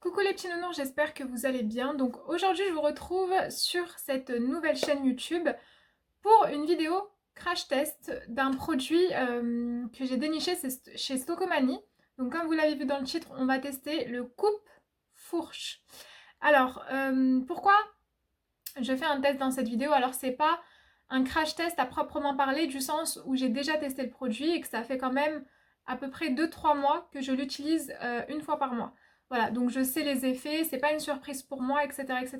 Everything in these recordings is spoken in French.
Coucou les petits nounous, j'espère que vous allez bien. Donc aujourd'hui je vous retrouve sur cette nouvelle chaîne YouTube pour une vidéo crash test d'un produit que j'ai déniché chez Stocomanie. Donc comme vous l'avez vu dans le titre, on va tester le coupe-fourche. Alors pourquoi je fais un test dans cette vidéo? Alors c'est pas un crash test à proprement parler du sens où j'ai déjà testé le produit et que ça fait quand même à peu près 2-3 mois que je l'utilise une fois par mois. Voilà, donc je sais les effets, c'est pas une surprise pour moi, etc. etc.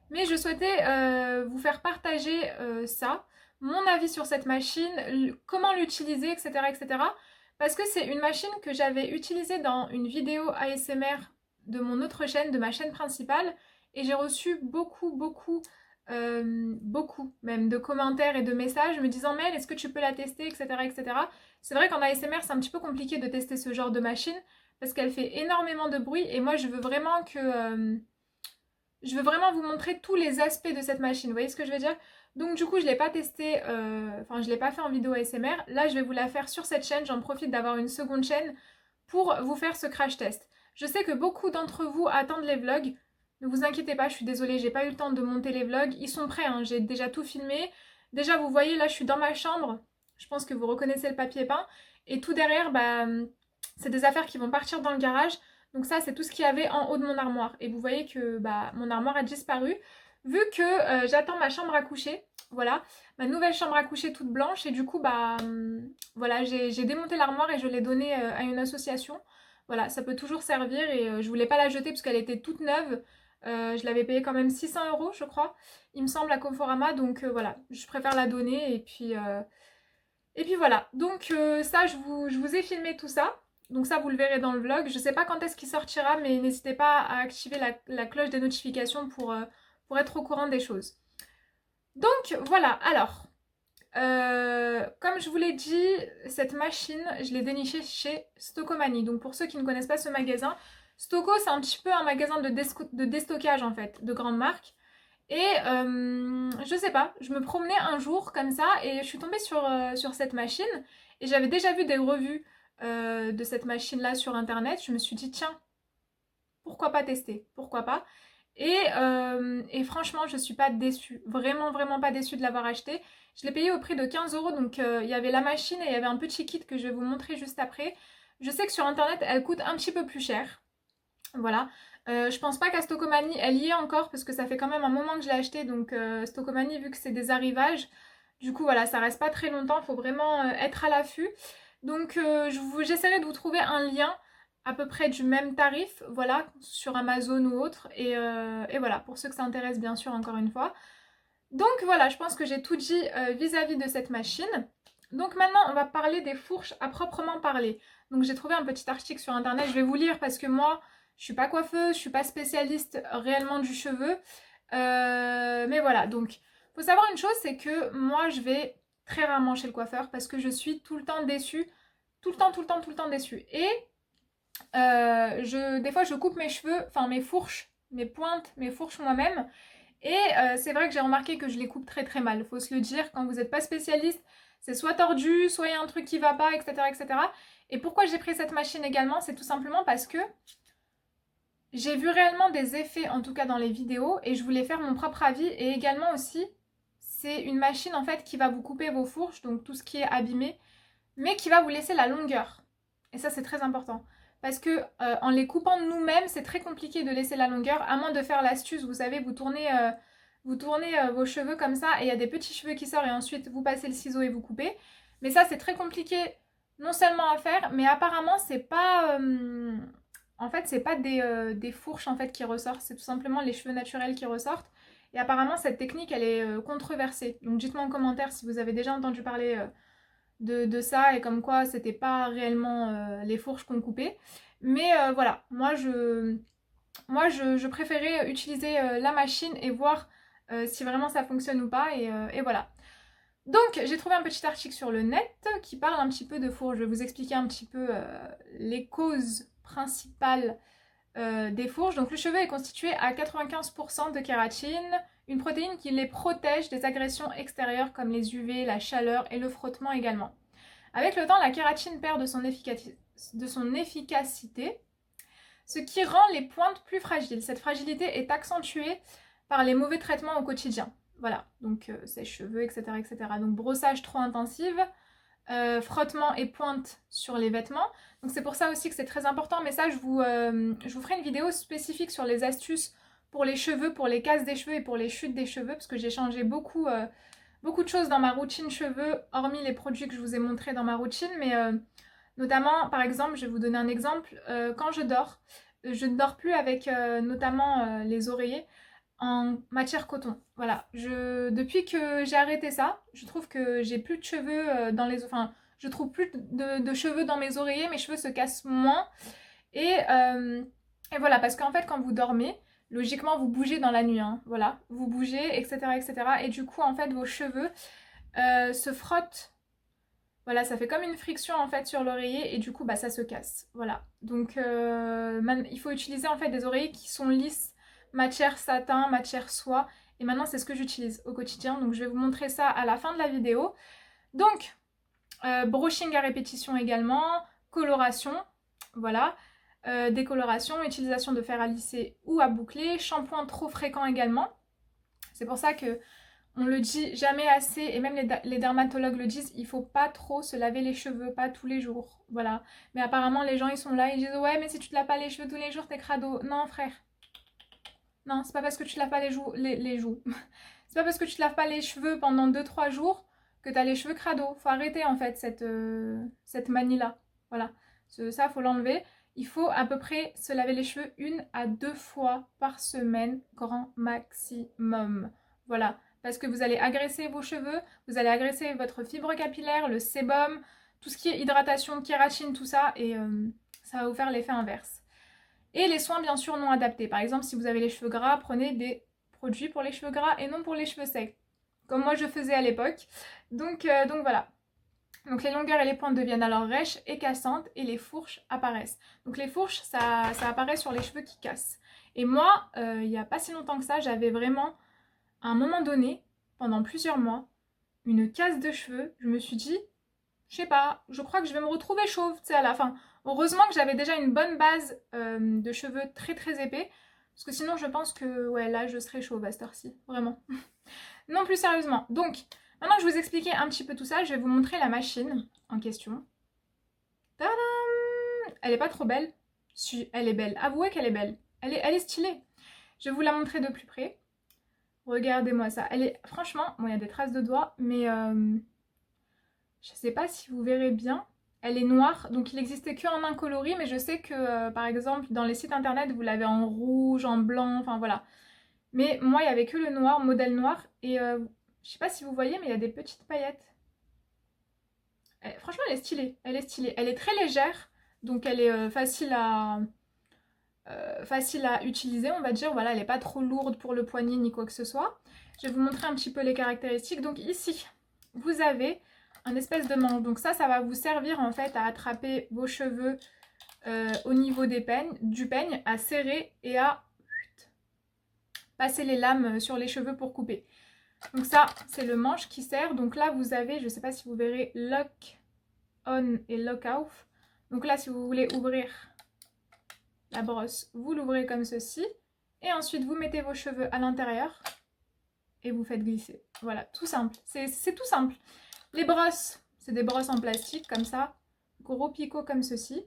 Mais je souhaitais vous faire partager ça, mon avis sur cette machine, comment l'utiliser, etc. etc. Parce que c'est une machine que j'avais utilisée dans une vidéo ASMR de mon autre chaîne, de ma chaîne principale, et j'ai reçu beaucoup même de commentaires et de messages me disant Mel, est-ce que tu peux la tester, etc. etc. C'est vrai qu'en ASMR c'est un petit peu compliqué de tester ce genre de machine parce qu'elle fait énormément de bruit et moi je veux vraiment vous montrer tous les aspects de cette machine, vous voyez ce que je veux dire? Donc du coup je l'ai pas testé, je l'ai pas fait en vidéo ASMR, là je vais vous la faire sur cette chaîne, j'en profite d'avoir une seconde chaîne pour vous faire ce crash test. Je sais que beaucoup d'entre vous attendent les vlogs, ne vous inquiétez pas, je suis désolée, j'ai pas eu le temps de monter les vlogs, ils sont prêts, hein, j'ai déjà tout filmé. Déjà vous voyez là je suis dans ma chambre, je pense que vous reconnaissez le papier peint, et tout derrière c'est des affaires qui vont partir dans le garage. Donc ça, c'est tout ce qu'il y avait en haut de mon armoire. Et vous voyez que mon armoire a disparu. Vu que j'attends ma chambre à coucher, voilà, ma nouvelle chambre à coucher toute blanche. Et du coup, voilà, j'ai démonté l'armoire et je l'ai donnée à une association. Voilà, ça peut toujours servir et je voulais pas la jeter parce qu'elle était toute neuve. Je l'avais payée quand même 600 € je crois, il me semble, à Conforama. Donc voilà, je préfère la donner et puis voilà. Donc ça, je vous ai filmé tout ça. Donc ça, vous le verrez dans le vlog. Je sais pas quand est-ce qu'il sortira, mais n'hésitez pas à activer la cloche des notifications pour être au courant des choses. Donc voilà, alors, comme je vous l'ai dit, cette machine, je l'ai dénichée chez Stocomanie. Donc pour ceux qui ne connaissent pas ce magasin, Stoco, c'est un petit peu un magasin de déstockage en fait, de grandes marques. Et je sais pas, je me promenais un jour comme ça et je suis tombée sur cette machine et j'avais déjà vu des revues de cette machine-là sur internet. Je me suis dit, tiens, pourquoi pas tester? Pourquoi pas? Et franchement, je suis pas déçue. Vraiment, vraiment pas déçue de l'avoir acheté. Je l'ai payé au prix de 15 €. Donc il y avait la machine et il y avait un petit kit que je vais vous montrer juste après. Je sais que sur internet, elle coûte un petit peu plus cher. Voilà. Je pense pas qu'à Stocomanie, elle y est encore parce que ça fait quand même un moment que je l'ai acheté. Donc Stocomanie, vu que c'est des arrivages, du coup voilà, ça reste pas très longtemps. Il faut vraiment être à l'affût. Donc j'essaierai de vous trouver un lien à peu près du même tarif, voilà, sur Amazon ou autre. Et voilà, pour ceux que ça intéresse bien sûr, encore une fois. Donc voilà, je pense que j'ai tout dit vis-à-vis de cette machine. Donc maintenant, on va parler des fourches à proprement parler. Donc j'ai trouvé un petit article sur internet, je vais vous lire parce que moi, je suis pas coiffeuse, je suis pas spécialiste réellement du cheveu. Mais voilà, donc faut savoir une chose, c'est que moi je vais très rarement chez le coiffeur parce que je suis tout le temps déçue. Tout le temps déçue. Et des fois je coupe mes cheveux, enfin mes fourches, mes pointes, mes fourches moi-même. Et c'est vrai que j'ai remarqué que je les coupe très très mal. Faut se le dire, quand vous n'êtes pas spécialiste, c'est soit tordu, soit il y a un truc qui va pas, etc. etc. Et pourquoi j'ai pris cette machine également, c'est tout simplement parce que j'ai vu réellement des effets, en tout cas dans les vidéos, et je voulais faire mon propre avis. Et également aussi, c'est une machine en fait qui va vous couper vos fourches, donc tout ce qui est abîmé, mais qui va vous laisser la longueur. Et ça c'est très important. Parce que en les coupant nous-mêmes, c'est très compliqué de laisser la longueur, à moins de faire l'astuce, vous savez, vous tournez vos cheveux comme ça, et il y a des petits cheveux qui sortent, et ensuite vous passez le ciseau et vous coupez. Mais ça c'est très compliqué, non seulement à faire, mais apparemment c'est pas... en fait, c'est pas des fourches en fait qui ressortent, c'est tout simplement les cheveux naturels qui ressortent. Et apparemment, cette technique, elle est controversée. Donc dites-moi en commentaire si vous avez déjà entendu parler de ça et comme quoi c'était pas réellement les fourches qu'on coupait. Mais voilà, je préférais utiliser la machine et voir si vraiment ça fonctionne ou pas. Et voilà. Donc, j'ai trouvé un petit article sur le net qui parle un petit peu de fourche. Je vais vous expliquer un petit peu les causes principales des fourches. Donc, le cheveu est constitué à 95% de kératine, une protéine qui les protège des agressions extérieures comme les UV, la chaleur et le frottement également. Avec le temps, la kératine perd de son efficacité. ce qui rend les pointes plus fragiles. Cette fragilité est accentuée par les mauvais traitements au quotidien. Voilà, donc sèche-cheveux, etc., etc. Donc brossage trop intensif, frottement et pointe sur les vêtements. Donc c'est pour ça aussi que c'est très important, mais ça je vous ferai une vidéo spécifique sur les astuces pour les cheveux, pour les casses des cheveux et pour les chutes des cheveux, parce que j'ai changé beaucoup de choses dans ma routine cheveux, hormis les produits que je vous ai montrés dans ma routine, mais notamment, par exemple, je vais vous donner un exemple, quand je ne dors plus avec notamment les oreillers en matière coton. Voilà, depuis que j'ai arrêté ça, je trouve que j'ai plus de cheveux dans les... Enfin, je trouve plus de cheveux dans mes oreillers, mes cheveux se cassent moins. Et voilà, parce qu'en fait, quand vous dormez, logiquement, vous bougez dans la nuit, hein, voilà. Vous bougez, etc., etc. Et du coup, en fait, vos cheveux se frottent. Voilà, ça fait comme une friction, en fait, sur l'oreiller. Et du coup, bah, ça se casse. Voilà. Donc, il faut utiliser, en fait, des oreillers qui sont lisses, matière satin, matière soie. Et maintenant, c'est ce que j'utilise au quotidien. Donc, je vais vous montrer ça à la fin de la vidéo. Donc, brushing à répétition également, coloration, voilà. Décoloration, utilisation de fer à lisser ou à boucler, shampoing trop fréquent également. C'est pour ça que on le dit jamais assez, et même les dermatologues le disent, il faut pas trop se laver les cheveux, pas tous les jours, voilà. Mais apparemment les gens ils sont là, ils disent ouais mais si tu te laves pas les cheveux tous les jours t'es crado. Non frère, non c'est pas parce que tu te laves pas les joues. C'est pas parce que tu te laves pas les cheveux pendant 2-3 jours que t'as les cheveux crado. Faut arrêter en fait cette manie là, voilà. Ça faut l'enlever. Il faut à peu près se laver les cheveux 1 à 2 fois par semaine, grand maximum. Voilà, parce que vous allez agresser vos cheveux, vous allez agresser votre fibre capillaire, le sébum, tout ce qui est hydratation, kératine, tout ça, et ça va vous faire l'effet inverse. Et les soins bien sûr non adaptés. Par exemple, si vous avez les cheveux gras, prenez des produits pour les cheveux gras et non pour les cheveux secs, comme moi je faisais à l'époque. Donc voilà. Donc les longueurs et les pointes deviennent alors rêches et cassantes et les fourches apparaissent. Donc les fourches, ça apparaît sur les cheveux qui cassent. Et moi, il n'y a pas si longtemps que ça, j'avais vraiment, à un moment donné, pendant plusieurs mois, une casse de cheveux. Je me suis dit, je sais pas, je crois que je vais me retrouver chauve, tu sais, à la fin. Heureusement que j'avais déjà une bonne base de cheveux très très épais, parce que sinon je pense que, ouais, là je serais chauve à cette heure-ci, vraiment. Non, plus sérieusement. Donc, maintenant que je vous expliquais un petit peu tout ça, je vais vous montrer la machine en question. Tadam! Elle est pas trop belle? Si, elle est belle. Avouez qu'elle est belle. Elle est stylée. Je vais vous la montrer de plus près. Regardez-moi ça. Elle est, franchement, bon, il y a des traces de doigts, mais je sais pas si vous verrez bien. Elle est noire, donc il n'existait qu'en un coloris, mais je sais que, par exemple, dans les sites internet, vous l'avez en rouge, en blanc, enfin voilà. Mais moi, il n'y avait que le noir, modèle noir, et je sais pas si vous voyez, mais il y a des petites paillettes. Franchement, elle est stylée, elle est stylée. Elle est très légère, donc elle est facile à utiliser, on va dire. Voilà, elle n'est pas trop lourde pour le poignet ni quoi que ce soit. Je vais vous montrer un petit peu les caractéristiques. Donc ici, vous avez un espèce de manche. Donc ça va vous servir en fait à attraper vos cheveux au niveau du peigne, à serrer et à passer les lames sur les cheveux pour couper. Donc ça, c'est le manche qui sert. Donc là, vous avez, je ne sais pas si vous verrez, lock on et lock off. Donc là, si vous voulez ouvrir la brosse, vous l'ouvrez comme ceci. Et ensuite, vous mettez vos cheveux à l'intérieur et vous faites glisser. Voilà, tout simple. C'est tout simple. Les brosses, c'est des brosses en plastique comme ça. Gros picot comme ceci.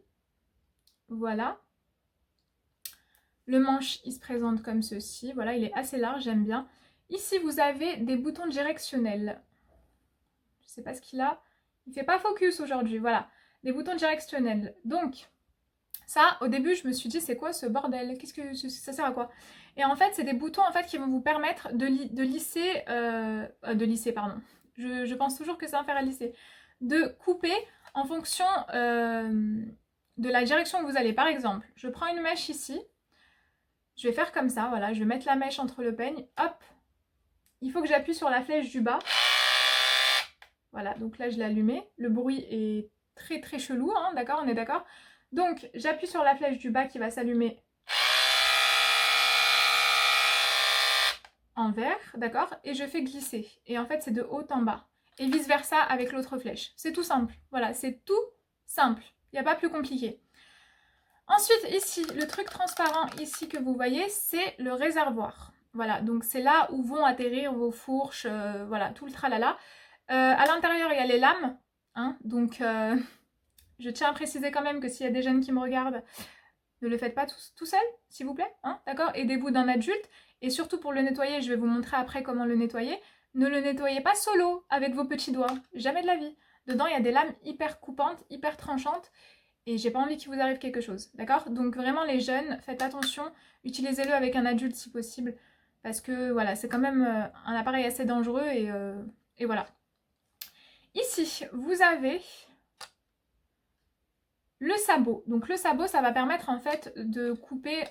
Voilà. Le manche, il se présente comme ceci. Voilà, il est assez large, j'aime bien. Ici, vous avez des boutons directionnels. Je ne sais pas ce qu'il a. Il ne fait pas focus aujourd'hui. Voilà, des boutons directionnels. Donc, ça, au début, je me suis dit, c'est quoi ce bordel? Qu'est-ce que ça sert à quoi? Et en fait, c'est des boutons en fait, qui vont vous permettre de lisser... de lisser, pardon. Je pense toujours que c'est un fer à lisser. De couper en fonction de la direction que vous allez. Par exemple, je prends une mèche ici. Je vais faire comme ça, voilà. Je vais mettre la mèche entre le peigne. Hop! Il faut que j'appuie sur la flèche du bas. Voilà, donc là je l'ai allumé. Le bruit est très très chelou, hein, d'accord, on est d'accord. Donc j'appuie sur la flèche du bas qui va s'allumer en vert, d'accord, et je fais glisser. Et en fait c'est de haut en bas. Et vice versa avec l'autre flèche. C'est tout simple, voilà, c'est tout simple. Il n'y a pas plus compliqué. Ensuite, ici, le truc transparent ici que vous voyez, c'est le réservoir. Voilà, donc c'est là où vont atterrir vos fourches, voilà, tout le tralala. À l'intérieur, il y a les lames, hein, donc je tiens à préciser quand même que s'il y a des jeunes qui me regardent, ne le faites pas tout seul, s'il vous plaît, hein, d'accord? Aidez-vous d'un adulte, et surtout pour le nettoyer, je vais vous montrer après comment le nettoyer. Ne le nettoyez pas solo, avec vos petits doigts, jamais de la vie. Dedans, il y a des lames hyper coupantes, hyper tranchantes, et j'ai pas envie qu'il vous arrive quelque chose, d'accord? Donc vraiment les jeunes, faites attention, utilisez-le avec un adulte si possible, parce que voilà, c'est quand même un appareil assez dangereux et voilà. Ici, vous avez le sabot. Donc le sabot, ça va permettre en fait de couper,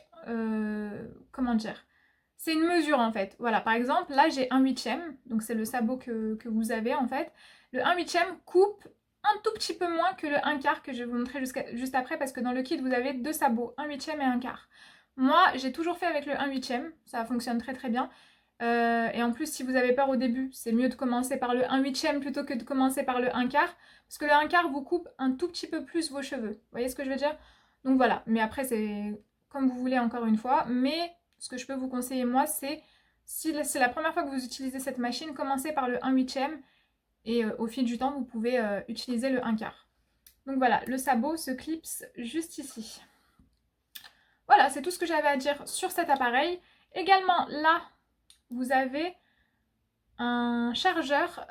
comment dire? C'est une mesure en fait. Voilà, par exemple, là j'ai 1/8, donc c'est le sabot que vous avez en fait. Le 1/8 coupe un tout petit peu moins que le 1/4 que je vais vous montrer juste après parce que dans le kit vous avez deux sabots, 1/8 et 1/4. Moi j'ai toujours fait avec le 1/8, ça fonctionne très très bien. Et en plus si vous avez peur au début, c'est mieux de commencer par le 1/8 plutôt que de commencer par le 1/4 parce que le 1/4 vous coupe un tout petit peu plus vos cheveux. Vous voyez ce que je veux dire? Donc voilà, mais après c'est comme vous voulez encore une fois, mais ce que je peux vous conseiller moi c'est si c'est la première fois que vous utilisez cette machine, commencez par le 1/8 et au fil du temps vous pouvez utiliser le 1/4. Donc voilà, le sabot se clipse juste ici. Voilà, c'est tout ce que j'avais à dire sur cet appareil. Également là, vous avez un chargeur,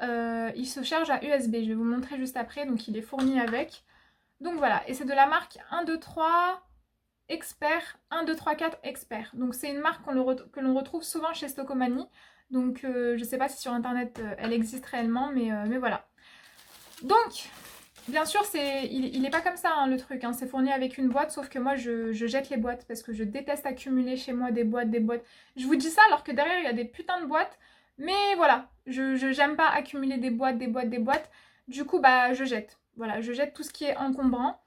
il se charge à USB, je vais vous montrer juste après, donc il est fourni avec. Donc voilà, et c'est de la marque 1, 2, 3 Expert, 1, 2, 3, 4 Expert. Donc c'est une marque que l'on retrouve souvent chez Stockomanie. Donc je ne sais pas si sur internet elle existe réellement, mais voilà. Donc, bien sûr, il n'est pas comme ça hein, le truc, hein. C'est fourni avec une boîte, sauf que moi je jette les boîtes parce que je déteste accumuler chez moi des boîtes, des boîtes. Je vous dis ça alors que derrière il y a des putains de boîtes, mais voilà, j'aime pas accumuler des boîtes, des boîtes, des boîtes. Du coup, bah je jette. Voilà, je jette tout ce qui est encombrant.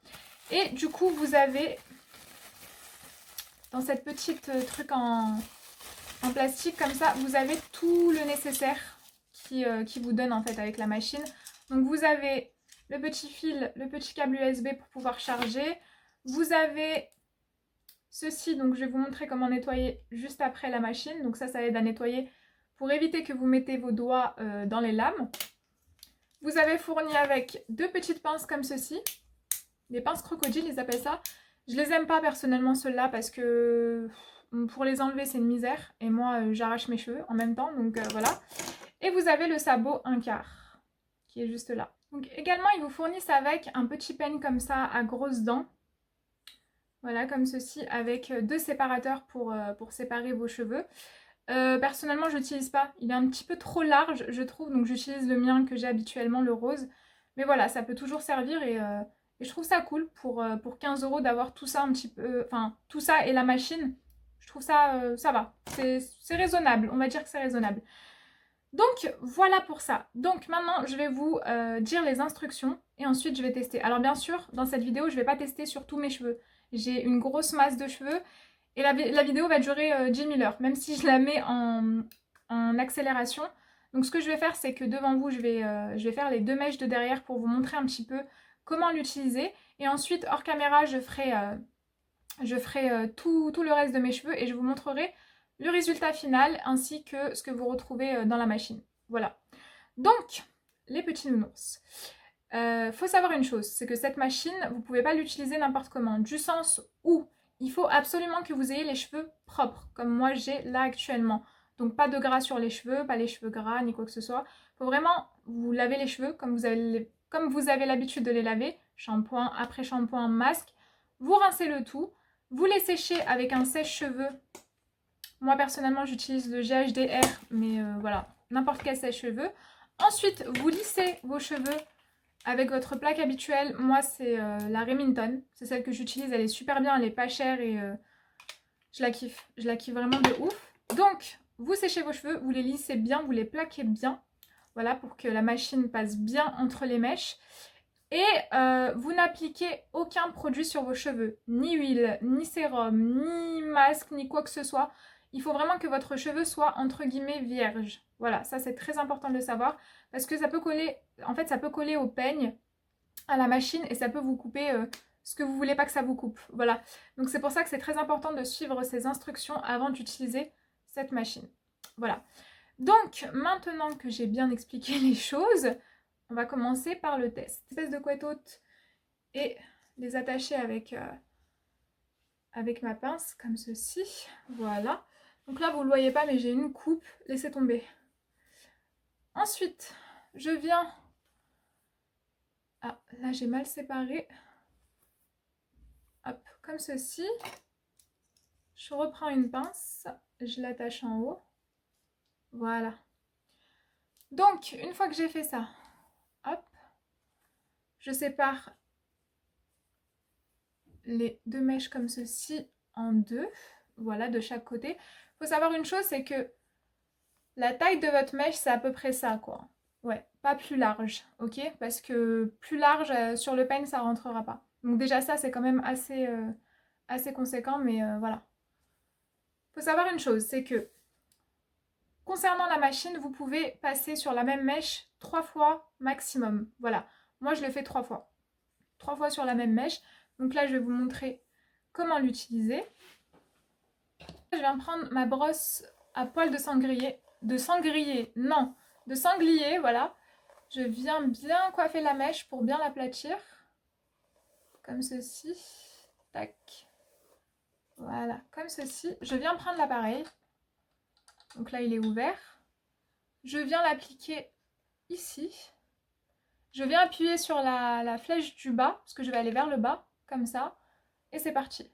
Et du coup, vous avez dans cette petite truc en plastique comme ça, vous avez tout le nécessaire qui vous donne en fait avec la machine. Donc vous avez le petit fil, le petit câble USB pour pouvoir charger. Vous avez ceci, donc je vais vous montrer comment nettoyer juste après la machine. Donc ça aide à nettoyer pour éviter que vous mettez vos doigts dans les lames. Vous avez fourni avec deux petites pinces comme ceci. Des pinces crocodiles, ils appellent ça. Je les aime pas personnellement ceux-là parce que pour les enlever c'est une misère. Et moi j'arrache mes cheveux en même temps, donc voilà. Et vous avez le sabot 1/4 qui est juste là. Donc également ils vous fournissent avec un petit peigne comme ça à grosses dents. Voilà, comme ceci, avec deux séparateurs pour séparer vos cheveux. Personnellement, je l'utilise pas. Il est un petit peu trop large, je trouve, donc j'utilise le mien que j'ai habituellement, le rose. Mais voilà, ça peut toujours servir et je trouve ça cool pour 15 € d'avoir tout ça un petit peu... Enfin, tout ça et la machine. Je trouve ça, ça va. C'est raisonnable, on va dire que c'est raisonnable. Donc, voilà pour ça. Donc, maintenant, je vais vous dire les instructions et ensuite, je vais tester. Alors, bien sûr, dans cette vidéo, je ne vais pas tester sur tous mes cheveux. J'ai une grosse masse de cheveux et la vidéo va durer 10 000 heures, même si je la mets en accélération. Donc, ce que je vais faire, c'est que devant vous, je vais faire les deux mèches de derrière pour vous montrer un petit peu comment l'utiliser. Et ensuite, hors caméra, je ferai tout le reste de mes cheveux et je vous montrerai le résultat final ainsi que ce que vous retrouvez dans la machine. Voilà. Donc, les petits nounours. Faut savoir une chose, c'est que cette machine, vous ne pouvez pas l'utiliser n'importe comment, du sens où il faut absolument que vous ayez les cheveux propres, comme moi j'ai là actuellement. Donc pas de gras sur les cheveux, pas les cheveux gras ni quoi que ce soit. Il faut vraiment vous laver les cheveux comme vous avez l'habitude de les laver, shampoing après shampoing, masque. Vous rincez le tout, vous les séchez avec un sèche-cheveux. Moi personnellement j'utilise le GHD-R, mais voilà, n'importe quel sèche-cheveux. Ensuite, vous lissez vos cheveux avec votre plaque habituelle. Moi c'est la Remington, c'est celle que j'utilise, elle est super bien, elle est pas chère et je la kiffe vraiment de ouf. Donc vous séchez vos cheveux, vous les lissez bien, vous les plaquez bien, voilà, pour que la machine passe bien entre les mèches. Et vous n'appliquez aucun produit sur vos cheveux, ni huile, ni sérum, ni masque, ni quoi que ce soit. Il faut vraiment que votre cheveu soit entre guillemets vierge. Voilà, ça c'est très important de le savoir parce que ça peut coller, en fait ça peut coller au peigne, à la machine et ça peut vous couper parce que vous voulez pas que ça vous coupe. Voilà. Donc c'est pour ça que c'est très important de suivre ces instructions avant d'utiliser cette machine. Voilà. Donc maintenant que j'ai bien expliqué les choses, on va commencer par le test. Espèce de couette haute et les attacher avec ma pince comme ceci. Voilà. Donc là vous le voyez pas mais j'ai une coupe. Laissez tomber. Ensuite, je viens... Ah, là j'ai mal séparé. Hop, comme ceci. Je reprends une pince, je l'attache en haut. Voilà. Donc, une fois que j'ai fait ça, hop, je sépare les deux mèches comme ceci en deux. Voilà, de chaque côté. Il faut savoir une chose, c'est que la taille de votre mèche, c'est à peu près ça, quoi. Ouais, pas plus large, ok? Parce que plus large, sur le peigne, ça rentrera pas. Donc déjà ça, c'est quand même assez conséquent, mais voilà. Il faut savoir une chose, c'est que concernant la machine, vous pouvez passer sur la même mèche 3 fois maximum. Voilà, moi je le fais 3 fois. 3 fois sur la même mèche. Donc là, je vais vous montrer comment l'utiliser. Je viens prendre ma brosse à poil de sanglier. De sanglier, voilà. Je viens bien coiffer la mèche pour bien l'aplatir. Comme ceci. Tac. Voilà, comme ceci. Je viens prendre l'appareil. Donc là, il est ouvert. Je viens l'appliquer ici. Je viens appuyer sur la flèche du bas, parce que je vais aller vers le bas, comme ça. Et c'est parti.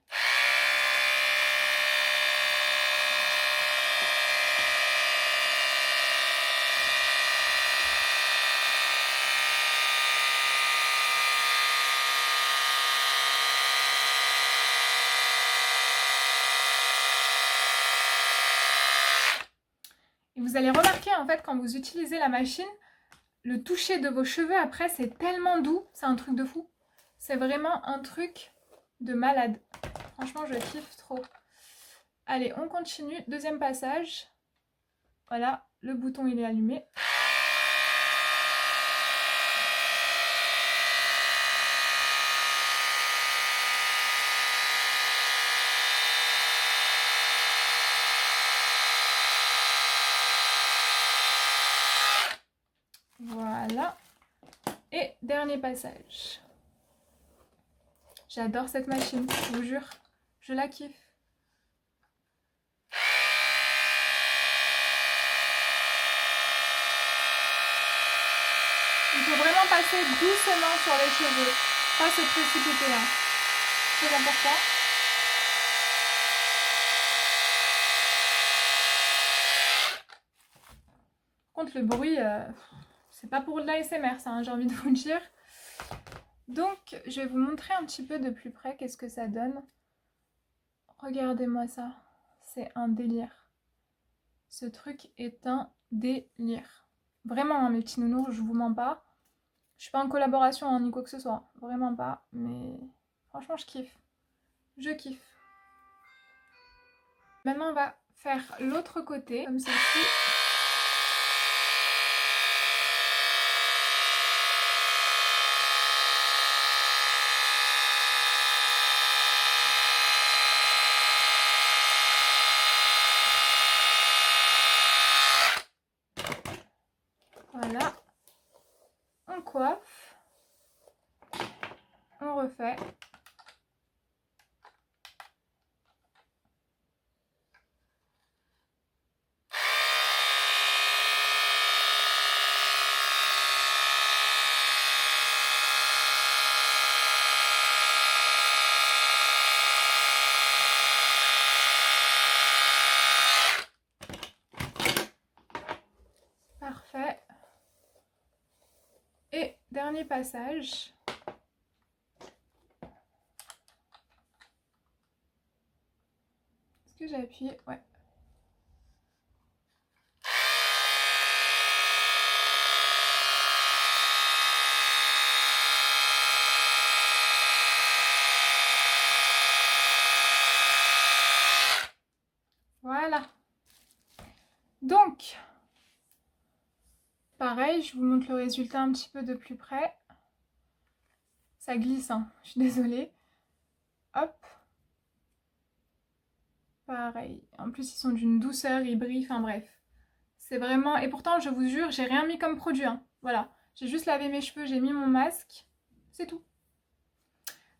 Et vous allez remarquer, en fait, quand vous utilisez la machine, le toucher de vos cheveux, après, c'est tellement doux. C'est un truc de fou. C'est vraiment un truc de malade. Franchement, je kiffe trop. Allez, on continue. Deuxième passage. Voilà, le bouton, il est allumé. Voilà. Et dernier passage. J'adore cette machine, je vous jure. Je la kiffe. Il faut vraiment passer doucement sur les cheveux. Pas se précipiter. Hein. C'est important. Par contre, le bruit, c'est pas pour de l'ASMR, ça, hein, j'ai envie de vous le dire. Donc, je vais vous montrer un petit peu de plus près qu'est-ce que ça donne. Regardez-moi ça. C'est un délire. Ce truc est un délire. Vraiment, hein, mes petits nounous, je vous mens pas. Je suis pas en collaboration hein, ni quoi que ce soit. Vraiment pas. Mais franchement, je kiffe. Je kiffe. Maintenant, on va faire l'autre côté, comme ceci. Voilà. On coiffe. On refait. Parfait. Et dernier passage. Est-ce que j'ai appuyé? Ouais. Voilà. Donc, pareil, je vous montre le résultat un petit peu de plus près. Ça glisse, hein, je suis désolée. Hop. Pareil. En plus, ils sont d'une douceur, ils brillent, enfin bref. C'est vraiment... Et pourtant, je vous jure, j'ai rien mis comme produit. Hein. Voilà. J'ai juste lavé mes cheveux, j'ai mis mon masque. C'est tout.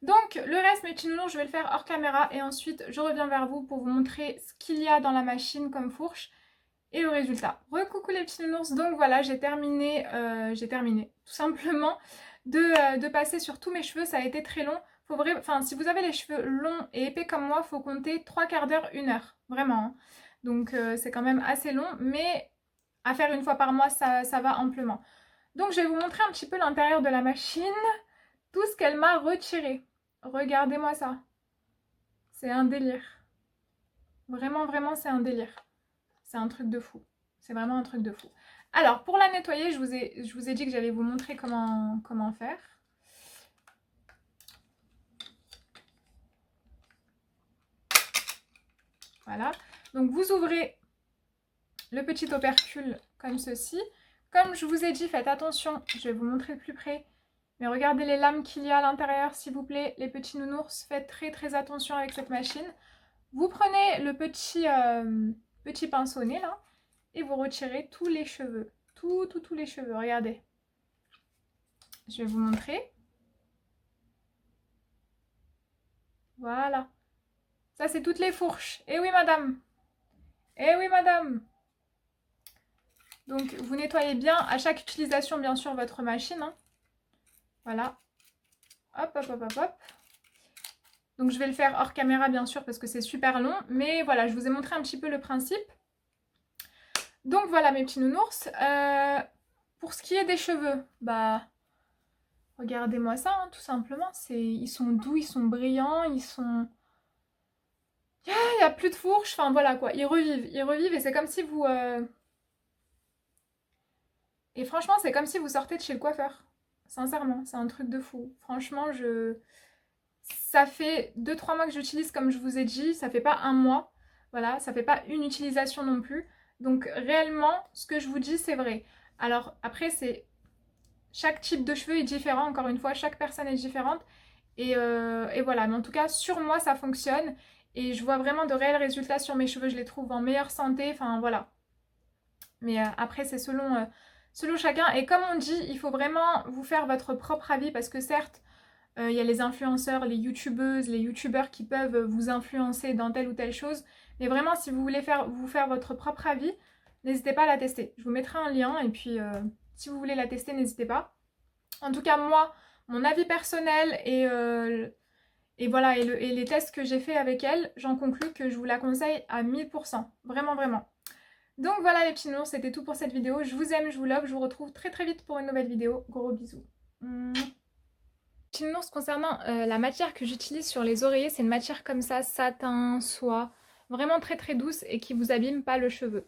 Donc, le reste, mes petits nounours, je vais le faire hors caméra. Et ensuite, je reviens vers vous pour vous montrer ce qu'il y a dans la machine comme fourche. Et le résultat. Recoucou les petits nounours. Donc voilà, j'ai terminé, tout simplement, de passer sur tous mes cheveux. Ça a été très long. Faut enfin, si vous avez les cheveux longs et épais comme moi, faut compter 3/4 d'heure, 1 heure. Vraiment. Hein. Donc c'est quand même assez long. Mais à faire une fois par mois, ça va amplement. Donc je vais vous montrer un petit peu l'intérieur de la machine. Tout ce qu'elle m'a retiré. Regardez-moi ça. C'est un délire. Vraiment, vraiment, c'est un délire. C'est un truc de fou. C'est vraiment un truc de fou. Alors, pour la nettoyer, je vous ai dit que j'allais vous montrer comment faire. Voilà. Donc, vous ouvrez le petit opercule comme ceci. Comme je vous ai dit, faites attention. Je vais vous montrer de plus près. Mais regardez les lames qu'il y a à l'intérieur, s'il vous plaît. Les petits nounours, faites très très attention avec cette machine. Vous prenez le petit pinceau nez là. Et vous retirez tous les cheveux. Tous les cheveux. Regardez. Je vais vous montrer. Voilà. Ça, c'est toutes les fourches. Eh oui, madame. Eh oui, madame. Donc, vous nettoyez bien à chaque utilisation, bien sûr, votre machine. Hein. Voilà. Hop, hop, hop, hop, hop. Donc, je vais le faire hors caméra, bien sûr, parce que c'est super long. Mais voilà, je vous ai montré un petit peu le principe. Donc, voilà, mes petits nounours. Pour ce qui est des cheveux, bah... Regardez-moi ça, hein, tout simplement. Ils sont doux, ils sont brillants, ils sont... Il n'y a plus de fourche, enfin voilà quoi, ils revivent et c'est comme si vous... Et franchement, c'est comme si vous sortez de chez le coiffeur. Sincèrement, c'est un truc de fou. Franchement, ça fait 2-3 mois que j'utilise comme je vous ai dit, ça fait pas un mois. Voilà, ça fait pas une utilisation non plus. Donc réellement, ce que je vous dis, c'est vrai. Alors après, c'est... Chaque type de cheveux est différent, encore une fois, chaque personne est différente. Et voilà, mais en tout cas, sur moi, ça fonctionne. Et je vois vraiment de réels résultats sur mes cheveux, je les trouve en meilleure santé, enfin voilà. Mais après, c'est selon chacun. Et comme on dit, il faut vraiment vous faire votre propre avis parce que certes, il y a les influenceurs, les youtubeuses, les youtubeurs qui peuvent vous influencer dans telle ou telle chose. Mais vraiment, si vous voulez vous faire votre propre avis, n'hésitez pas à la tester. Je vous mettrai un lien et puis si vous voulez la tester, n'hésitez pas. En tout cas, moi, mon avis personnel et voilà, et les tests que j'ai fait avec elle, j'en conclus que je vous la conseille à 1000%. Vraiment, vraiment. Donc voilà les petits nounours, c'était tout pour cette vidéo. Je vous aime, je vous love, je vous retrouve très très vite pour une nouvelle vidéo. Gros bisous. Petits nounours, concernant la matière que j'utilise sur les oreillers, c'est une matière comme ça, satin, soie, vraiment très très douce et qui vous abîme pas le cheveu.